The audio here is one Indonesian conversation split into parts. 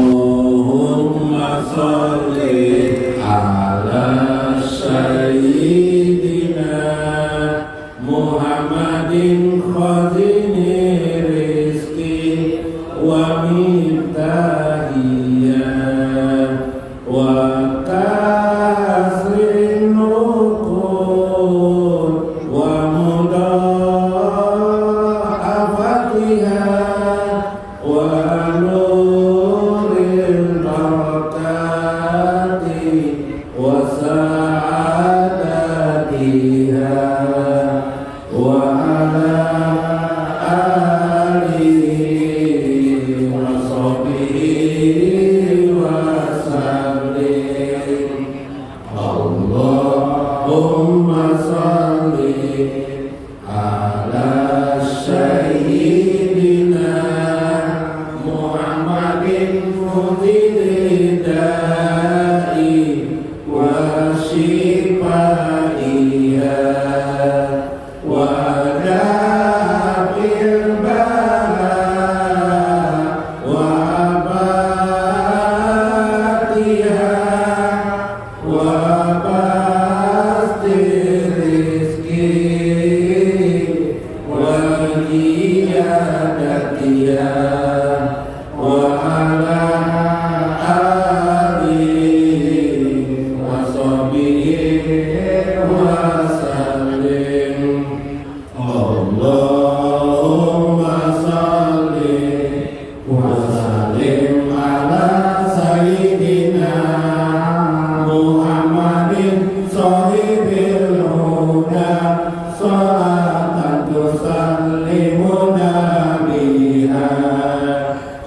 Allahumma sholli ala sayyidina Muhammadin khazini rizki wa mintahiyya wa kasrin nukun wa mudafatiha wa nuril barakati wa sa'adatiha wa ala alihi wa sahbihi wa sallim. Allahumma sholli ala sayyidina Muhammadin mudhil da'i wa shifaiha wa dafil bala wa abatiha wa basti rizki wa iyadatiha wa ala alihi wa sahbihi wa sallim. Allahumma sholli wa sallim ala sayyidina Muhammadin sahibil huda salatan tusallimuna biha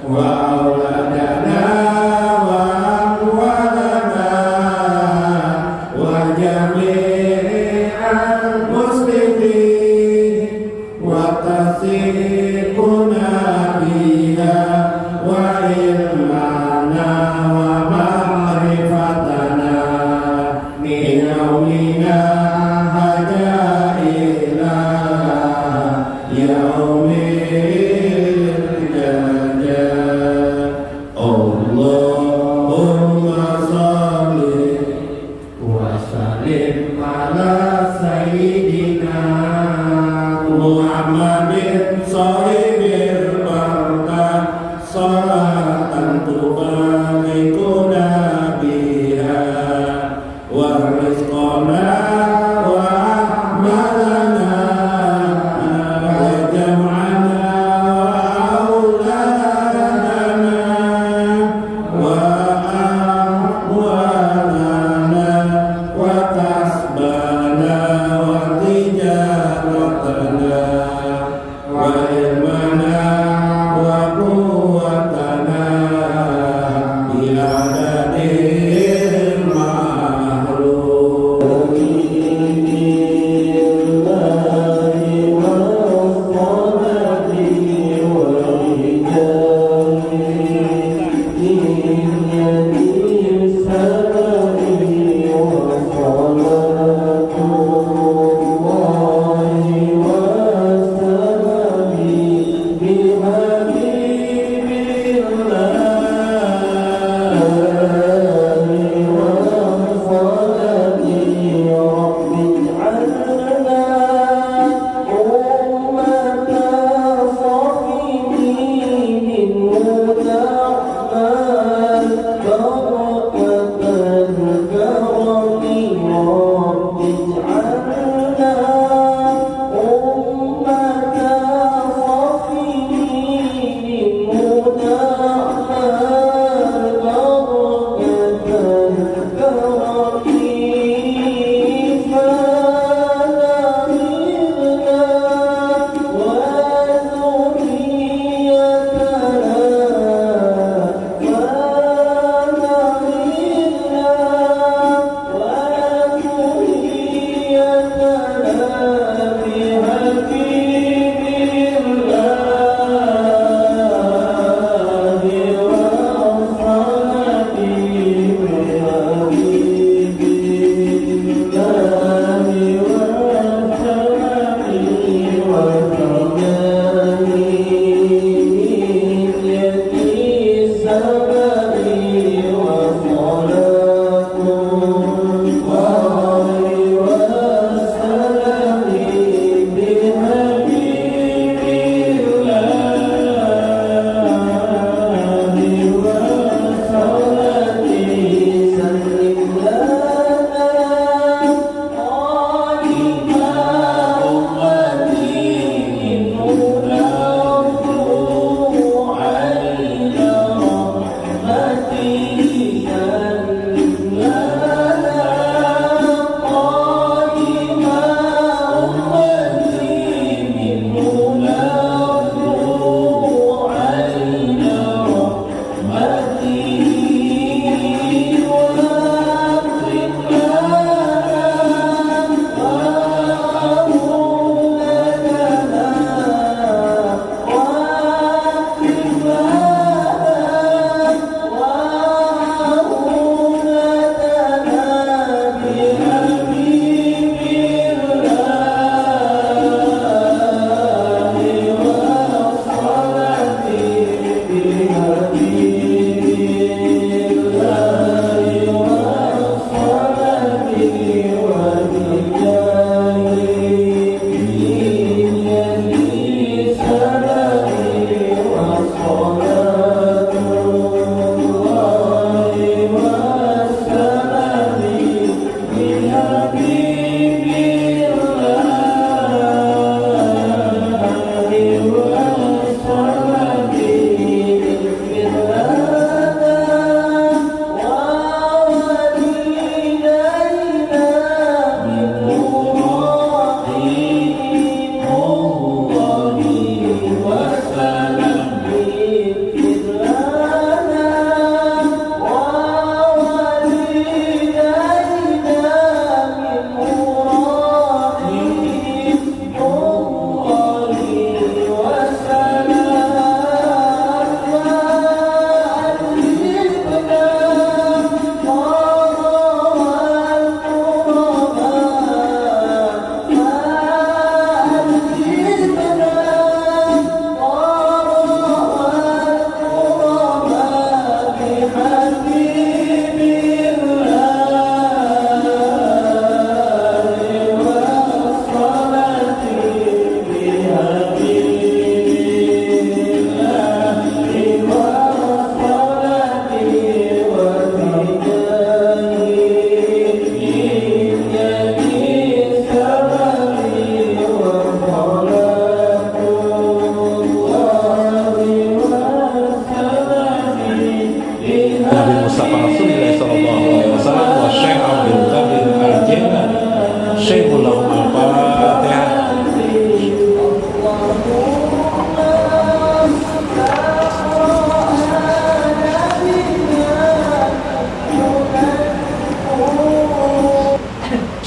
wa auladana wa amwalana wa jami'al muslimin wa tasiquna biha wa ilmana wa ma'rifatana min yaumina haja ila yaumil jajah.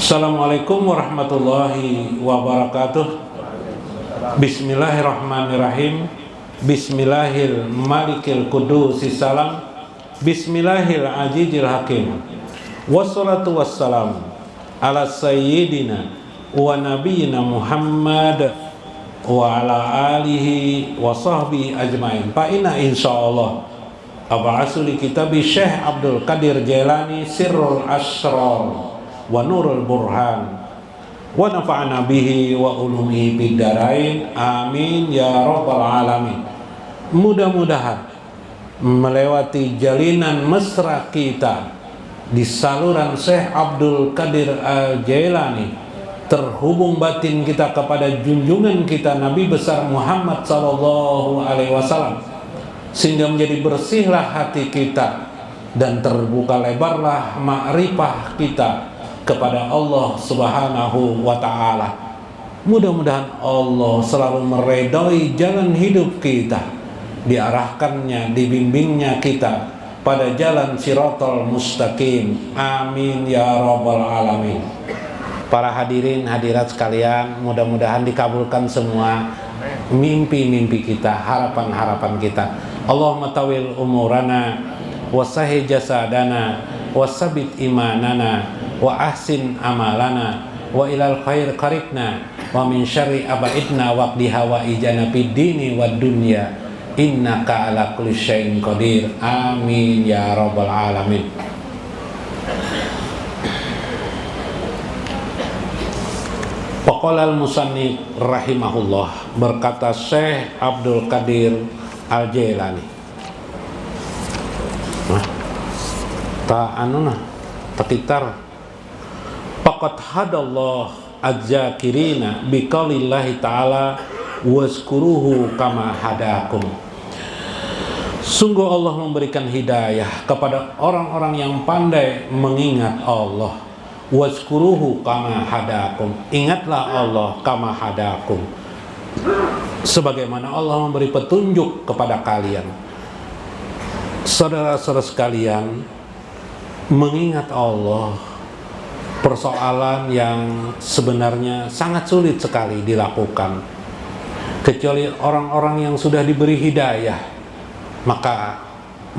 Assalamualaikum warahmatullahi wabarakatuh. Bismillahirrahmanirrahim. Bismillahil malikil kudusis salam. Bismillahil ajijil hakim. Wassalatu wassalam ala sayyidina wa nabiyina Muhammad wa ala alihi wa sahbihi ajmain. Fa inna insyaallah ab'asu li kitabi Syekh Abdul Qadir Jailani Sirrul Asrar wa Nurul Burhan wa nafa'ana bihi wa ulumihi biddarain, amin ya rabbal alamin. Mudah-mudahan melewati jalinan mesra kita di saluran Syekh Abdul Qadir Al-Jailani, terhubung batin kita kepada junjungan kita Nabi besar Muhammad sallallahu alaihi wasallam, sehingga menjadi bersihlah hati kita dan terbuka lebarlah ma'rifah kita kepada Allah Subhanahu wa ta'ala. Mudah-mudahan Allah selalu meredai jalan hidup kita, diarahkannya, dibimbingnya kita pada jalan Shiratal Mustaqim, amin ya rabbal alamin. Para hadirin hadirat sekalian, mudah-mudahan dikabulkan semua mimpi-mimpi kita, harapan-harapan kita. Allahumma tawil umurana wasahi jasadana wasabit imanana wa ahsin amalana wa ilal khair qaribna wa min syarri abaidna waqdi hawa ijana fid dini wad dunya innaka ala kulli syai'in qadir, amin ya rabbal alamin. Faqala al-musannif rahimahullah, berkata Syekh Abdul Qadir Al-Jailani, takitar faqad hadallah az-zakirina biqaulillahi ta'ala wazkuruhu kama hadakum. Sungguh Allah memberikan hidayah kepada orang-orang yang pandai mengingat Allah. Wazkuruhu kama hadakum, ingatlah Allah kama hadakum, sebagaimana Allah memberi petunjuk kepada kalian. Saudara-saudara sekalian, mengingat Allah persoalan yang sebenarnya sangat sulit sekali dilakukan, kecuali orang-orang yang sudah diberi hidayah, maka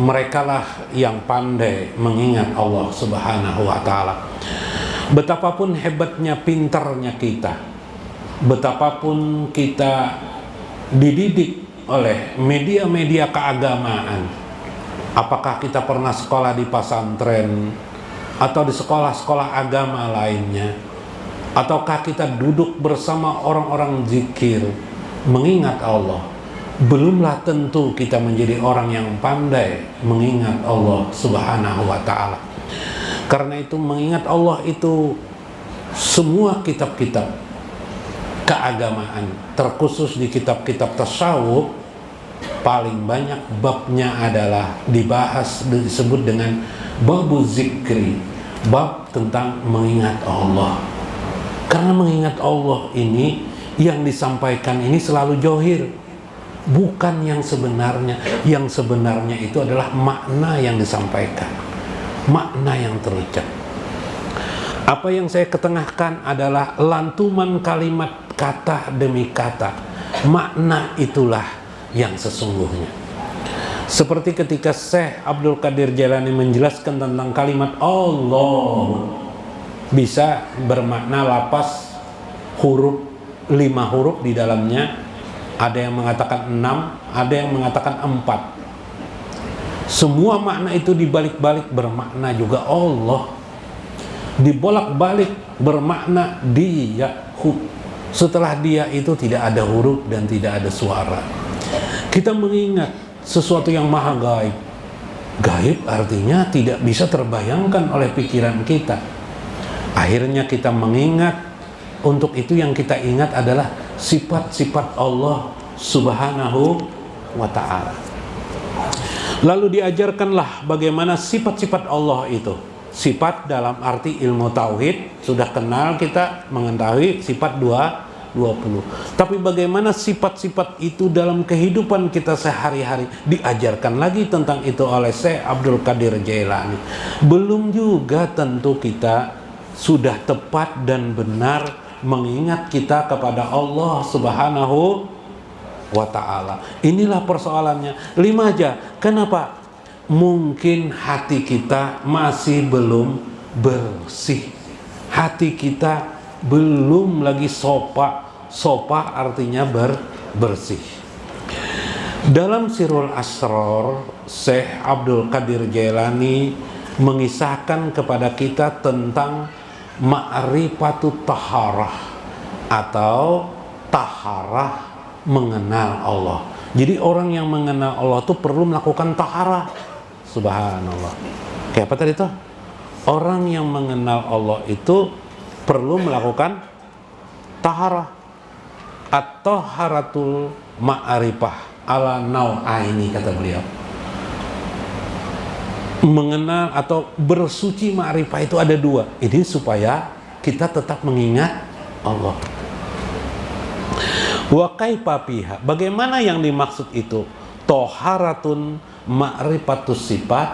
merekalah yang pandai mengingat Allah Subhanahu wa ta'ala. Betapapun hebatnya, pintarnya kita, betapapun kita dididik oleh media-media keagamaan, apakah kita pernah sekolah di pesantren atau di sekolah-sekolah agama lainnya, ataukah kita duduk bersama orang-orang zikir mengingat Allah, belumlah tentu kita menjadi orang yang pandai mengingat Allah Subhanahu wa ta'ala. Karena itu mengingat Allah itu semua kitab-kitab keagamaan, terkhusus di kitab-kitab tasawuf, paling banyak babnya adalah dibahas, disebut dengan babu zikri, bab tentang mengingat Allah. Karena mengingat Allah ini yang disampaikan ini selalu johir, bukan yang sebenarnya. Yang sebenarnya itu adalah makna yang disampaikan, makna yang terucap. Apa yang saya ketengahkan adalah lantuman kalimat kata demi kata. Makna itulah yang sesungguhnya. Seperti ketika Syekh Abdul Qadir Jailani menjelaskan tentang kalimat Allah, bisa bermakna lapas huruf, 5 huruf di dalamnya. Ada yang mengatakan 6, ada yang mengatakan 4. Semua makna itu dibalik-balik bermakna juga Allah. Dibolak-balik bermakna dia. Setelah dia itu tidak ada huruf dan tidak ada suara. Kita mengingat sesuatu yang maha gaib. Gaib artinya tidak bisa terbayangkan oleh pikiran kita. Akhirnya kita mengingat. Untuk itu yang kita ingat adalah sifat-sifat Allah Subhanahu wa ta'ala. Lalu diajarkanlah bagaimana sifat-sifat Allah itu. Sifat dalam arti ilmu tauhid sudah kenal, kita mengetahui sifat 20. Tapi bagaimana sifat-sifat itu dalam kehidupan kita sehari-hari, diajarkan lagi tentang itu oleh Syekh Abdul Qadir Jailani. Belum juga tentu kita sudah tepat dan benar mengingat kita kepada Allah Subhanahu wa ta'ala. Inilah persoalannya. 5 aja. Kenapa? Mungkin hati kita masih belum bersih. Hati kita belum lagi sopa. Sopa artinya bersih. Dalam Sirul Asrar, Syekh Abdul Qadir Jailani mengisahkan kepada kita tentang ma'rifatut taharah atau taharah, mengenal Allah. Jadi orang yang mengenal Allah itu perlu melakukan taharah. Subhanallah. Kayak apa tadi tuh? Orang yang mengenal Allah itu perlu melakukan taharah. At-taharatul ma'rifah ala nau'aini, kata beliau. Mengenal atau bersuci ma'rifah itu ada 2. Ini supaya kita tetap mengingat Allah. Wa kaifa fiha, bagaimana yang dimaksud itu? Toharatun ma'rifatus sifat,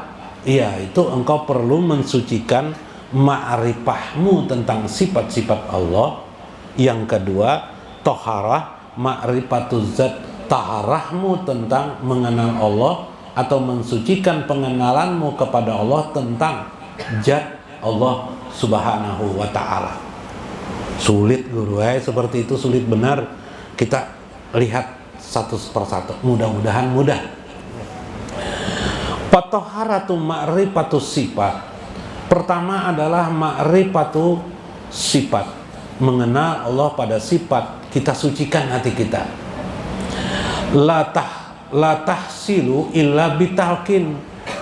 yaitu engkau perlu mensucikan ma'rifahmu tentang sifat-sifat Allah. Yang kedua, toharah ma'rifatuz zat, taharahmu tentang mengenal Allah atau mensucikan pengenalanmu kepada Allah tentang zat Allah Subhanahu wa ta'ala. Sulit guru, seperti itu sulit benar. Kita lihat satu persatu, mudah-mudahan mudah. Patoharatu ma'rifatu sifat. Pertama adalah ma'rifatu sifat, mengenal Allah pada sifat. Kita sucikan hati kita. La tahsilu illa bitalkin.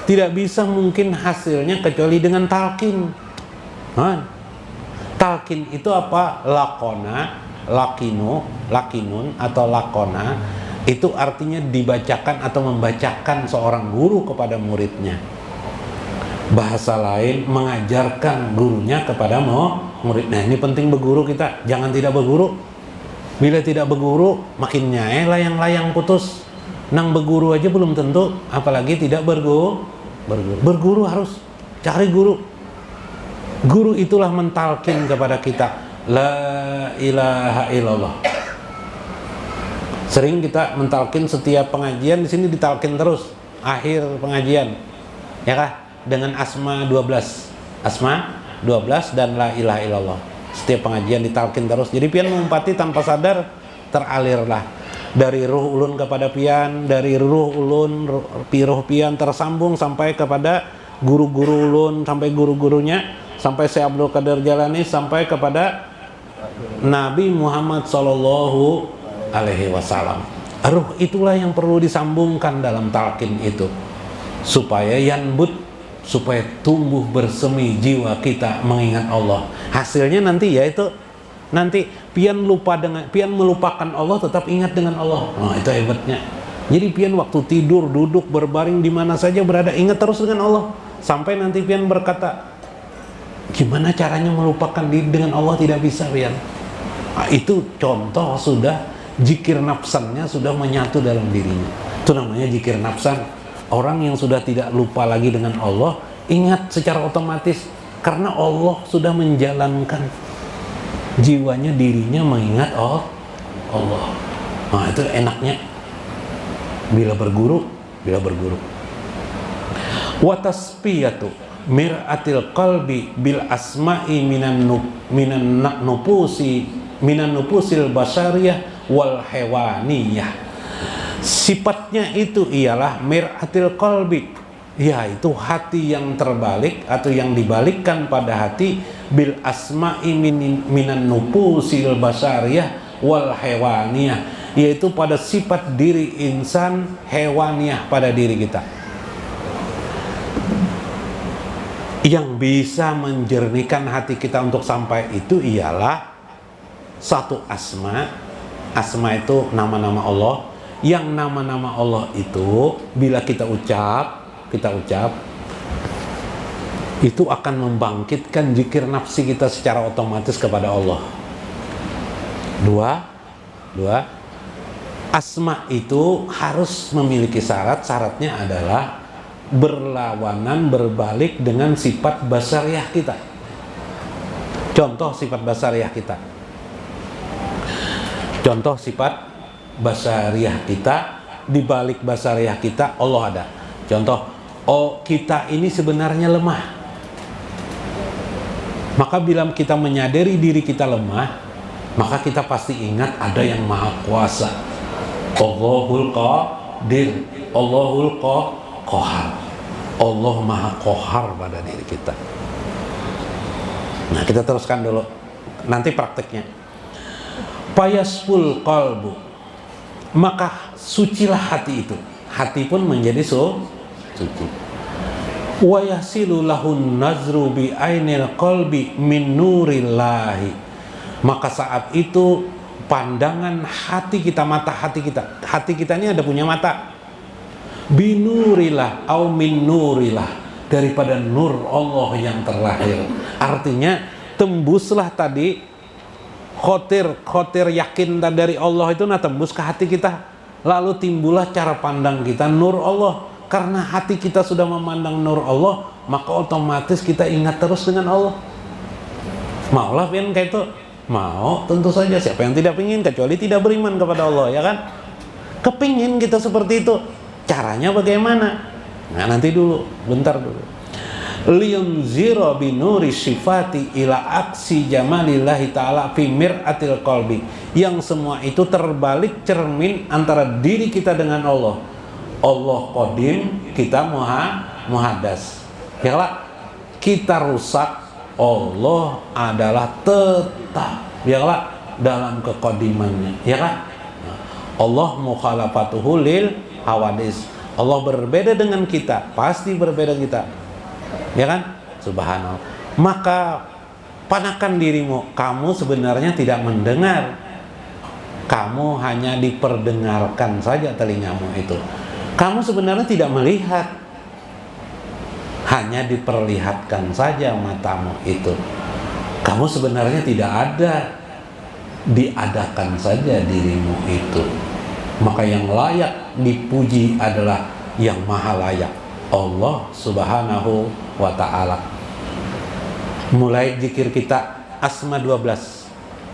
Tidak bisa mungkin hasilnya kecuali dengan talqin. Talqin itu apa? Lakinun atau lakona itu artinya dibacakan atau membacakan seorang guru kepada muridnya. Bahasa lain, mengajarkan gurunya kepada murid. Nah, ini penting berguru kita, jangan tidak berguru. Bila tidak berguru, makin nyae layang-layang putus. Nang berguru aja belum tentu, apalagi tidak berguru. Berguru harus cari guru. Guru itulah mentalkin kepada kita, la ilaha illallah. Sering kita mentalkin setiap pengajian, di sini ditalkin terus akhir pengajian, ya kah? Dengan asma 12 dan la ilaha illallah. Setiap pengajian ditalkin terus. Jadi pian mengumpati tanpa sadar, teralirlah dari ruh ulun kepada pian, dari ruh ulun piruh pian tersambung sampai kepada guru-guru ulun, sampai guru-gurunya, sampai Syekh Abdul Qadir Jailani, sampai kepada Nabi Muhammad sallallahu alaihi wasallam. Ruh itulah yang perlu disambungkan dalam talqin itu, supaya yanbut, supaya tumbuh bersemi jiwa kita mengingat Allah. Hasilnya nanti yaitu nanti pian melupakan Allah tetap ingat dengan Allah. Nah, itu hebatnya. Jadi pian waktu tidur, duduk, berbaring di mana saja berada, ingat terus dengan Allah. Sampai nanti pian berkata, gimana caranya melupakan diri dengan Allah, tidak bisa pian. Nah, itu contoh sudah zikir nafsannya sudah menyatu dalam dirinya. Itu namanya zikir nafsan. Orang yang sudah tidak lupa lagi dengan Allah, ingat secara otomatis karena Allah sudah menjalankan jiwanya, dirinya mengingat Allah. Nah, itu enaknya bila berguru. Wa tasfiyatu mir'atil qalbi bil asma'i minan nupusil basariyah wal hewaniyah. Sifatnya itu ialah mir'atil qalbi, yaitu hati yang terbalik atau yang dibalikkan pada hati, bil asma'i minan nupusil basariyah wal hewaniyah, yaitu pada sifat diri insan hewaniyah pada diri kita. Yang bisa menjernihkan hati kita untuk sampai itu ialah satu asma. Asma itu nama-nama Allah. Yang nama-nama Allah itu bila kita ucap itu akan membangkitkan zikir nafsi kita secara otomatis kepada Allah. Dua, asma itu harus memiliki syaratnya adalah berlawanan, berbalik dengan sifat basariyah kita. Contoh sifat basariyah kita. Contoh sifat basariyah kita, di balik basariyah kita Allah ada. Contoh, kita ini sebenarnya lemah. Maka bila kita menyadari diri kita lemah, maka kita pasti ingat ada yang maha kuasa. Allahul Qadir, Allahul Qahar. Allah maha qahar pada diri kita. Nah, kita teruskan dulu. Nanti prakteknya. Payasful qalbu, maka sucilah hati itu. Hati pun menjadi suci. Wa yasilu lahun nazru bi ainil qalbi min nurillahi, maka saat itu pandangan hati kita, mata hati kita ini ada punya mata, binurilah au min nurillah, daripada nur Allah yang terlahir. Artinya tembuslah tadi khotir yakin dari Allah itu tembus ke hati kita, lalu timbullah cara pandang kita nur Allah. Karena hati kita sudah memandang nur Allah, maka otomatis kita ingat terus dengan Allah. Maulah pian kayak itu? Mau, tentu saja. Siapa yang tidak ingin, kecuali tidak beriman kepada Allah, ya kan? Kepingin kita seperti itu. Caranya bagaimana? Nah, nanti dulu, bentar dulu. Liyunzira binuri sifati ila aksi jamalillahi ta'ala fi mir'atil qalbi, yang semua itu terbalik cermin antara diri kita dengan Allah. Allah qadim, kita muhadas. Ya lah, kita rusak, Allah adalah tetap, ya lah, dalam kekodimannya, ya kan? Allah mukhalafatuhu lil hawadis. Allah berbeda dengan kita, pasti berbeda kita, ya kan? Subhanallah. Maka panakan dirimu, kamu sebenarnya tidak mendengar, kamu hanya diperdengarkan saja telingamu itu. Kamu sebenarnya tidak melihat, hanya diperlihatkan saja matamu itu. Kamu sebenarnya tidak ada, diadakan saja dirimu itu. Maka yang layak dipuji adalah yang maha layak, Allah subhanahu wa ta'ala. Mulai zikir kita asma 12.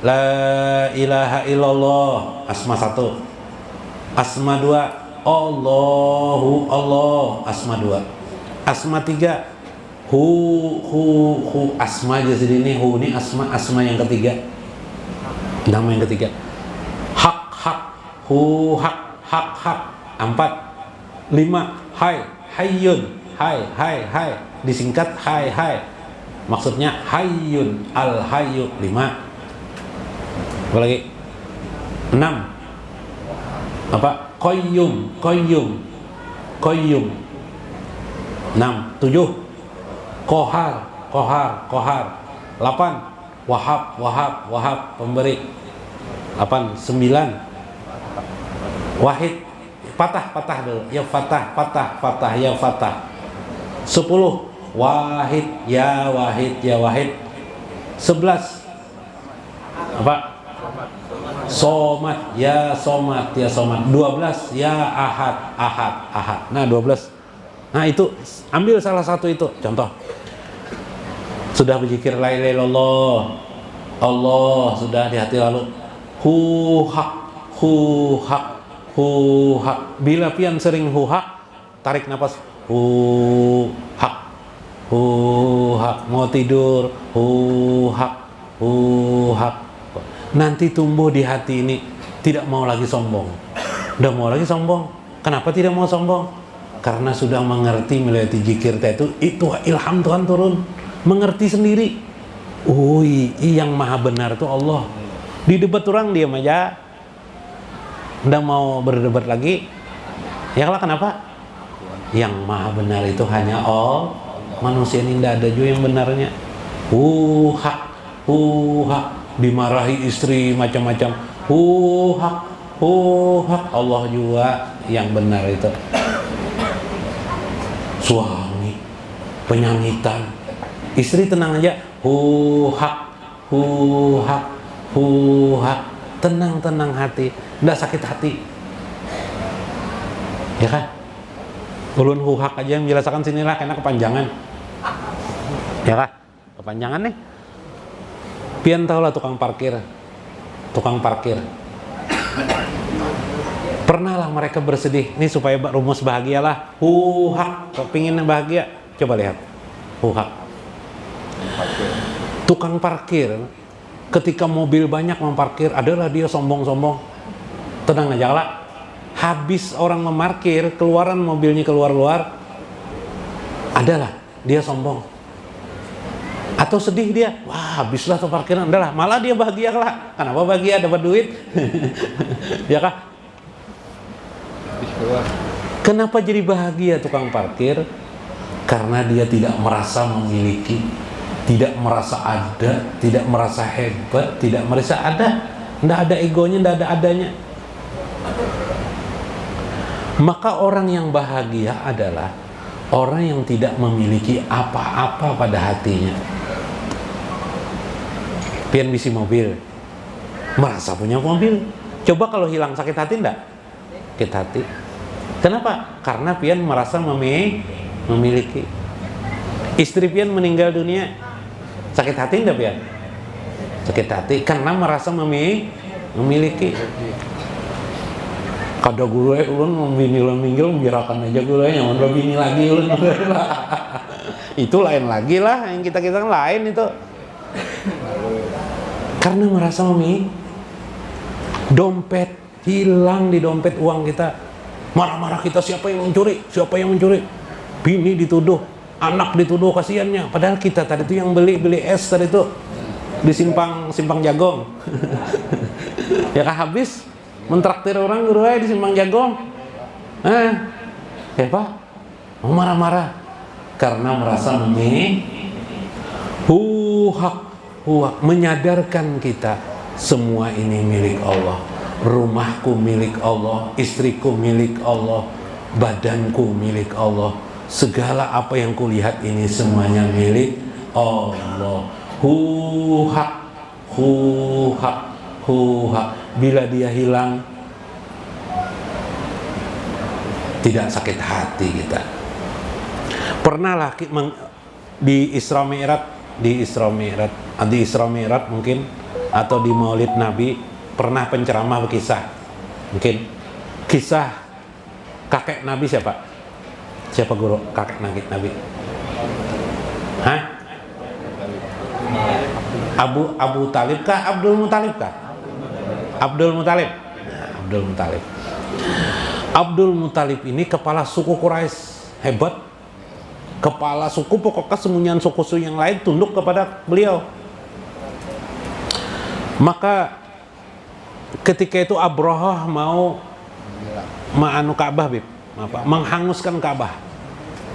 La ilaha illallah, asma 1. Asma 2, Allahu Allah, asma 2. Asma 3, hu, asma aja sini, hu ini asma yang ketiga, nama yang ketiga. Hak, hu, hak. 4, 5, hayyun, hai, disingkat hai, maksudnya hayyun, al hayyu. 5, apa lagi? 6, Apa? Qayyum. 6. 7. Qahar. 8. Wahhab, pemberi. 8. 9. Wahid. Fatah dulu. Ya fatah. Ya fatah. 10. Wahid. 11. Apa? Somad. Ya somad. 12. Ya ahad. Nah, 12. Nah, itu ambil salah satu itu. Contoh. Sudah berzikir la ilaha illallah. Allah sudah di hati, lalu huhak. Bila pian sering huhak, tarik nafas. Huhak. Mau tidur. Huhak. Nanti tumbuh di hati ini, tidak mau lagi sombong. Udah mau lagi sombong. Kenapa tidak mau sombong? Karena sudah mengerti melalui zikir itu ilham Tuhan turun. Mengerti sendiri. Yang maha benar itu Allah. Di debat orang diam aja. Nggak mau berdebat lagi. Ya kalau kenapa? Yang maha benar itu hanya Allah. Manusia ini tidak ada juga yang benarnya. Huhak. Dimarahi istri macam-macam. Huhak. Allah juga yang benar itu. Suami penyanyitan, istri tenang aja. Huhak. Tenang hati, nggak sakit hati, ya kan? Ulun huhak aja yang menjelaskan sinilah, karena kepanjangan, ya kan? Kepanjangan nih. Pian tahu lah tukang parkir. Pernah lah mereka bersedih, nih supaya rumus bahagialah. Huhak, kepingin bahagia. Coba lihat, huhak. Tukang parkir, ketika mobil banyak memparkir, adalah dia sombong-sombong. Tenang aja lah. Habis orang memarkir, keluaran mobilnya keluar, adalah dia sombong. Atau sedih dia, wah habislah tuh parkiran, adalah malah dia bahagia lah. Kenapa bahagia? Dapat duit. Ya kah? Kenapa jadi bahagia tukang parkir? Karena dia tidak merasa memiliki, tidak merasa ada, tidak merasa hebat, tidak merasa ada, tidak ada egonya, tidak ada adanya. Maka orang yang bahagia adalah orang yang tidak memiliki apa-apa pada hatinya. Pian bisi mobil, merasa punya mobil. Coba kalau hilang, sakit hati enggak? Sakit hati. Kenapa? Karena pian merasa memiliki. Istri pian meninggal dunia, sakit hati enggak pian? Sakit hati karena merasa memiliki. Kada gulai ulun bini minggil birakan aja gulai nyaman bini lagi ulun. Itu lain lagi lah, yang kita kan lain itu. Karena merasa dompet hilang, di dompet uang kita, marah-marah kita, siapa yang mencuri, bini dituduh, anak dituduh, kasihannya, padahal kita tadi itu yang beli es tadi itu di simpang jagong. Ya kan, habis mentraktir orang guru di simpang jagong, ya pak, mau marah-marah karena merasa menyadarkan kita semua ini milik Allah. Rumahku milik Allah, istriku milik Allah, badanku milik Allah, segala apa yang kulihat ini semuanya milik Allah. Huhak. Bila dia hilang, tidak sakit hati kita. Pernah lah di Isra Mi'raj mungkin, atau di Maulid Nabi, pernah penceramah berkisah, mungkin kisah kakek Nabi. Siapa guru kakek Nabi? Hah? Abu Talib kah? Abdul Muthalib kah? Abdul Muthalib. Abdul Muthalib ini kepala suku Quraisy hebat. Kepala suku, pokoknya sembunyian suku yang lain tunduk kepada beliau. Maka ketika itu Abrahah mau Ma'anu Ka'bah, Bib. Apa? Menghanguskan Ka'bah.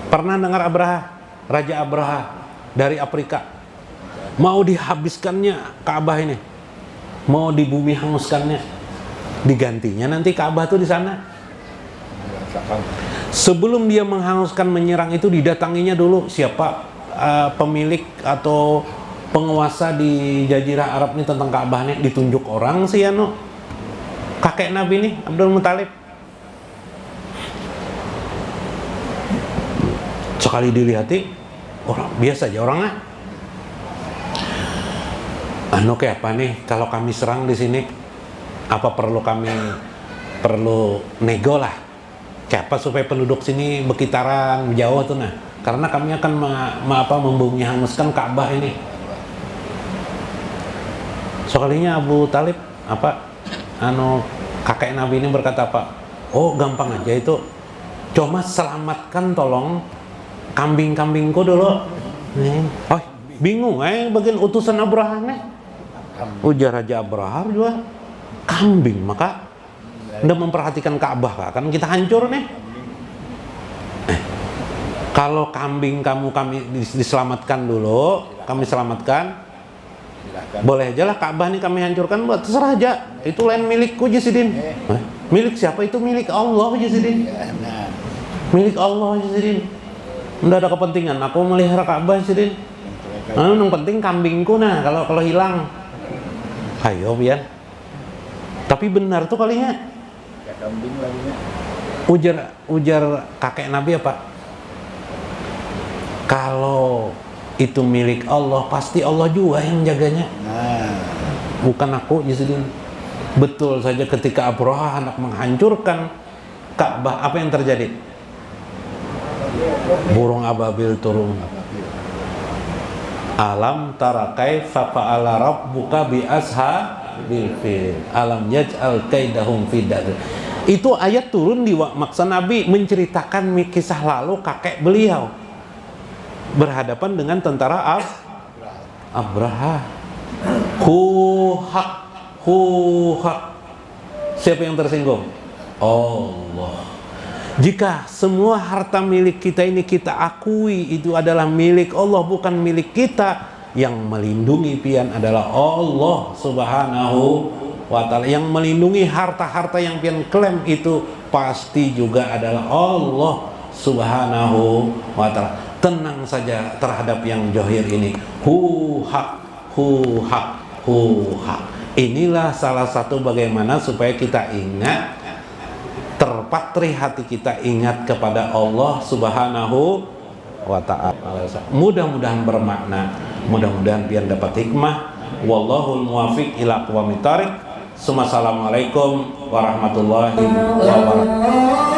Pernah dengar Abraha? Raja Abraha dari Afrika. Mau dihabiskannya Ka'bah ini. Mau di bumi hanguskannya. Digantinya nanti Ka'bah tuh di sana. Sebelum dia menghanguskan, menyerang itu didatanginya dulu siapa pemilik atau penguasa di Jazirah Arab ini tentang Ka'bah nih, ditunjuk orang sih anu kakek Nabi nih, Abdul Muthalib. Sekali dilihati orang biasa aja orangnya. Anu kayak apa nih kalau kami serang di sini? Apa perlu nego lah? Kayak apa supaya penduduk sini berkitaran jauh tuh nah. Karena kami akan membumi hanguskan Ka'bah ini. Sekalinya Abu Talib kakek Nabi ini berkata apa? Oh gampang aja itu. Cuma selamatkan tolong kambing-kambingku dulu. Oh bingung bagian utusan Abraham nih. Ujar Raja Abraham juga kambing, maka udah memperhatikan Ka'bah kan kita hancur nih. Kalau kambing kami diselamatkan dulu, kami selamatkan, boleh aja lah Ka'bah nih kami hancurkan, buat terserah aja. Itu lain milikku Jasidin. Milik siapa? Itu milik Allah Jasidin. Milik Allah Jasidin. Udah ada kepentingan aku melihara Ka'bah Jasidin. Yang penting kambingku nah kalau hilang. Ayo biar. Tapi benar tuh kalinya. Kambing laginya. Ujar kakek Nabi apa? Kalau itu milik Allah, pasti Allah juga yang menjaganya. Bukan aku, Jasidin. Betul saja ketika Abraha hendak menghancurkan Ka'bah, apa yang terjadi? Burung ababil turun. Alam tara kaifa fa'ala rabbuka bi ashabil fil alam yaj'al kaidahum fi dadr. Itu ayat turun di maksa Nabi menceritakan kisah lalu kakek beliau berhadapan dengan tentara Abraha. Hak. Siapa yang tersinggung? Allah. Jika semua harta milik kita ini kita akui itu adalah milik Allah, bukan milik kita, yang melindungi pian adalah Allah Subhanahu wa ta'ala. Yang melindungi harta-harta yang pian klaim itu pasti juga adalah Allah Subhanahu wa ta'ala. Tenang saja terhadap yang johir ini. Hak. Inilah salah satu bagaimana supaya kita ingat, terpatri hati kita ingat kepada Allah Subhanahu wa ta'ala. Mudah-mudahan bermakna, mudah-mudahan pian dapat hikmah. Wallahul muwafiq ila aqwamit thariq. Assalamualaikum warahmatullahi wabarakatuh.